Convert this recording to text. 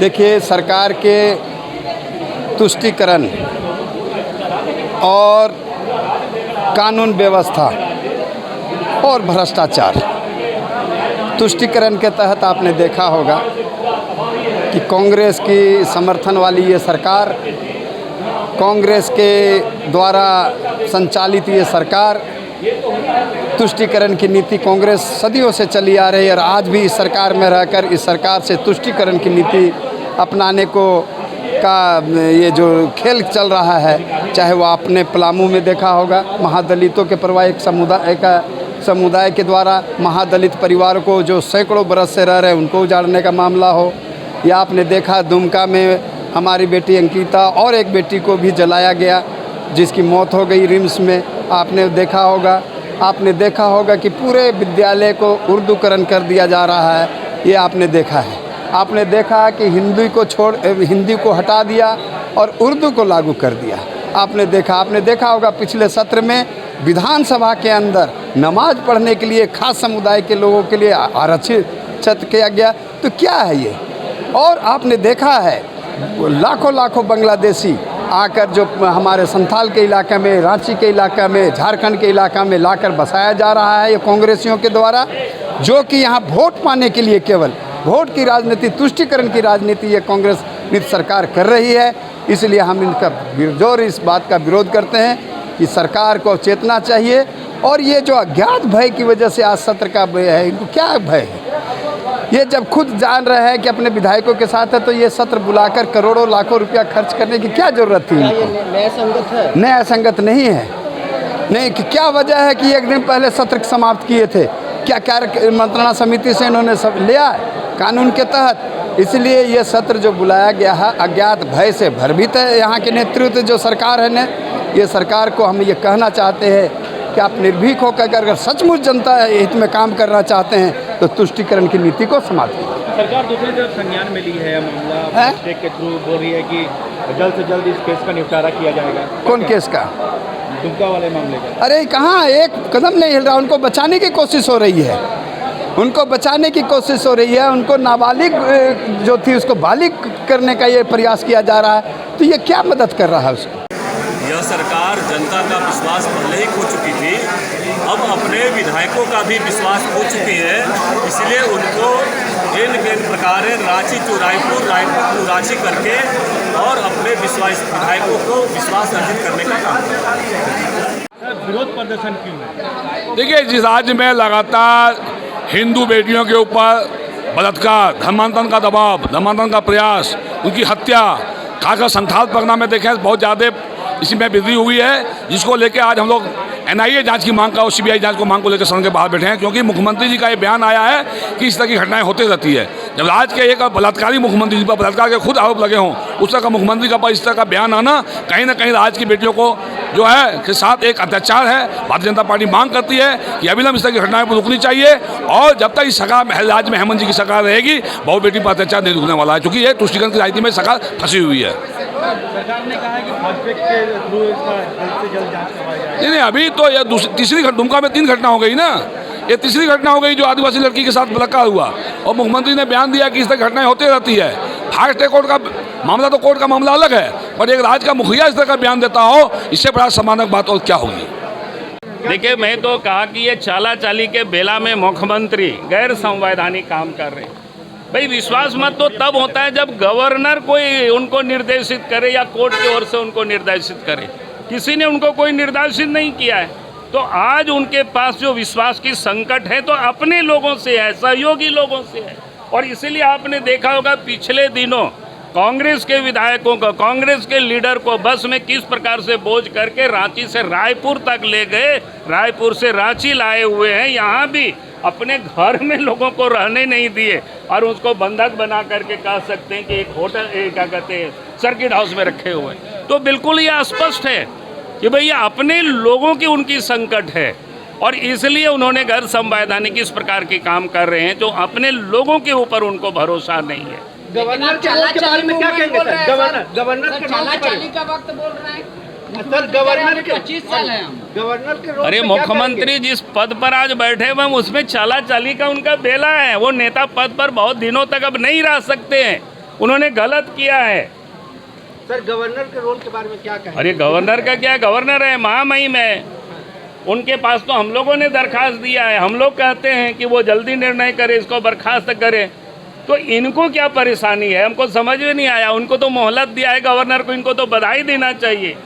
देखिए, सरकार के तुष्टीकरण और कानून व्यवस्था और भ्रष्टाचार। तुष्टीकरण के तहत आपने देखा होगा कि कांग्रेस की समर्थन वाली ये सरकार, कांग्रेस के द्वारा संचालित ये सरकार, तुष्टीकरण की नीति कांग्रेस सदियों से चली आ रही है और आज भी इस सरकार में रहकर इस सरकार से तुष्टीकरण की नीति अपनाने को का ये जो खेल चल रहा है, चाहे वो आपने पलामू में देखा होगा, महादलितों के प्रवाह समुदाय के द्वारा महादलित परिवार को जो सैकड़ों बरस से रह रहे हैं उनको उजाड़ने का मामला हो, या आपने देखा दुमका में हमारी बेटी अंकिता और एक बेटी को भी जलाया गया जिसकी मौत हो गई रिम्स में। आपने देखा होगा कि पूरे विद्यालय को उर्दूकरण कर दिया जा रहा है, ये आपने देखा है। आपने देखा कि हिंदी को हटा दिया और उर्दू को लागू कर दिया। आपने देखा होगा पिछले सत्र में विधानसभा के अंदर नमाज पढ़ने के लिए खास समुदाय के लोगों के लिए आरक्षित किया गया। तो क्या है ये? और आपने देखा है लाखों बांग्लादेशी आकर जो हमारे संथाल के इलाके में, रांची के इलाका में, झारखंड के इलाका में लाकर बसाया जा रहा है ये कांग्रेसियों के द्वारा, जो कि यहाँ वोट पाने के लिए केवल वोट की राजनीति, तुष्टीकरण की राजनीति ये कांग्रेस नित सरकार कर रही है। इसलिए हम इनका जोर इस बात का विरोध करते हैं कि सरकार को चेतना चाहिए। और ये जो अज्ञात भय की वजह से आज सत्र का भय है, इनको क्या भय है? ये जब खुद जान रहे हैं कि अपने विधायकों के साथ है तो ये सत्र बुलाकर करोड़ों लाखों रुपया खर्च करने की क्या जरूरत थी? नया संगत है? नया संगत नहीं है। नहीं कि क्या वजह है कि एक दिन पहले सत्र समाप्त किए थे? क्या कार्य मंत्रणा समिति से इन्होंने सब लिया है कानून के तहत? इसलिए ये सत्र जो बुलाया गया है अज्ञात भय से भयभीत है यहाँ के नेतृत्व जो सरकार है ये सरकार को हम ये कहना चाहते हैं कि आप निर्भीक होकर अगर सचमुच जनता हित में काम करना चाहते हैं तो तुष्टीकरण की नीति को समाप्त कीजिए। सरकार दूसरी तरफ संज्ञान में ली है मामला के थ्रू, बोल रही है कि जल्द से जल्द इस केस का निपटारा किया जाएगा। कौन केस का? दुमका वाले मामले का। अरे कहाँ, एक कदम नहीं हिल रहा। उनको बचाने की कोशिश हो रही है, उनको बचाने की कोशिश हो रही है। उनको नाबालिग जो थी उसको बालिग करने का ये प्रयास किया जा रहा है। तो ये क्या मदद कर रहा है उसको? यह सरकार जनता का विश्वास पहले ही खो चुकी थी, अब अपने विधायकों का भी विश्वास खो चुकी है। इसलिए उनको इन प्रकार रांची टू रायपुर, रायपुर टू रांची करके और अपने विधायकों को विश्वास अर्जित करने का काम कर रहा है। विरोध प्रदर्शन क्यों है? देखिए, जिस राज्य में लगातार हिंदू बेटियों के ऊपर बलात्कार, धर्मांतरण का दबाव, धर्मांतरण का प्रयास, उनकी हत्या, खासकर संथाल परगना में देखें बहुत ज़्यादा इसमें वृद्धि हुई है, जिसको लेकर आज हम लोग NIA जांच की मांग का और CBI जांच को मांग को लेकर सदन के बाहर बैठे हैं। क्योंकि मुख्यमंत्री जी का ये बयान आया है कि इस तरह की घटनाएं होती रहती है। जब आज के एक बलात्कारी मुख्यमंत्री जी पर बलात्कार के खुद आरोप लगे हों, उस तरह का मुख्यमंत्री का इस तरह का बयान आना कहीं ना कहीं राज्य की बेटियों को जो है के साथ एक अत्याचार है। भारतीय जनता पार्टी मांग करती है कि अविलंब इस तरह की घटनाएं को रुकनी चाहिए और जब तक इस सरकार राज्य में हेमंत जी की सरकार रहेगी बहु बेटी पर अत्याचार नहीं रुकने वाला है, क्योंकि ये तुष्टीकरण की राजनीति में सरकार फंसी हुई है। सरकार ने कहा है कि फास्ट ट्रैक के थ्रू इसका जल्द से जल्द जांच करवाई जाए। नहीं, अभी तो यह तीसरी दुमका में 3 घटना हो गई ना, ये तीसरी घटना हो गई जो आदिवासी लड़की के साथ बलात्कार हुआ और मुख्यमंत्री ने बयान दिया कि इस तरह घटनाएं होती रहती है। फास्ट ट्रैक कोर्ट का मामला तो कोर्ट का मामला अलग है, पर एक राज्य का मुखिया इस तरह का बयान देता हो, इससे बड़ा सम्मानक बात और क्या होगी? देखिए, मैं तो कहा कि ये चाला चाली के बेला में मुख्यमंत्री गैर संवैधानिक काम कर रहे हैं। भाई, विश्वास मत तो तब होता है जब गवर्नर कोई उनको निर्देशित करे या कोर्ट की ओर से उनको निर्देशित करे। किसी ने उनको कोई निर्देशित नहीं किया है। तो आज उनके पास जो विश्वास की संकट है तो अपने लोगों से है, सहयोगी लोगों से है। और इसीलिए आपने देखा होगा पिछले दिनों कांग्रेस के विधायकों को, कांग्रेस के लीडर को बस में किस प्रकार से बोझ करके रांची से रायपुर तक ले गए, रायपुर से रांची लाए हुए हैं। यहाँ भी अपने घर में लोगों को रहने नहीं दिए और उसको बंधक बना करके कह सकते हैं कि एक होटल, क्या कहते हैं, सर्किट हाउस में रखे हुए। तो बिल्कुल ये स्पष्ट है कि भैया अपने लोगों की उनकी संकट है और इसलिए उन्होंने गैर संवैधानिक इस प्रकार के काम कर रहे हैं जो अपने लोगों के ऊपर उनको भरोसा नहीं है। गवर्नर के बारे में क्या कहेंगे सर? गवर्नर के चाली का वक्त बोल रहे हैं सर। गवर्नर के 25 साल है हम। गवर्नर के रोल अरे मुख्यमंत्री जिस पद पर आज बैठे हुए उसमें चाला चाली का उनका बेला है। वो नेता पद पर बहुत दिनों तक अब नहीं रह सकते हैं। उन्होंने गलत किया है। सर गवर्नर के रोल के बारे में क्या कहें? अरे गवर्नर का क्या, गवर्नर है, महामहिम है, उनके पास तो हम लोगों ने दरखास्त दिया है। हम लोग कहते हैं कि वो जल्दी निर्णय करे, इसको बर्खास्त करे, तो इनको क्या परेशानी है? हमको समझ में नहीं आया। उनको तो मोहलत दिया है गवर्नर को, इनको तो बधाई देना चाहिए।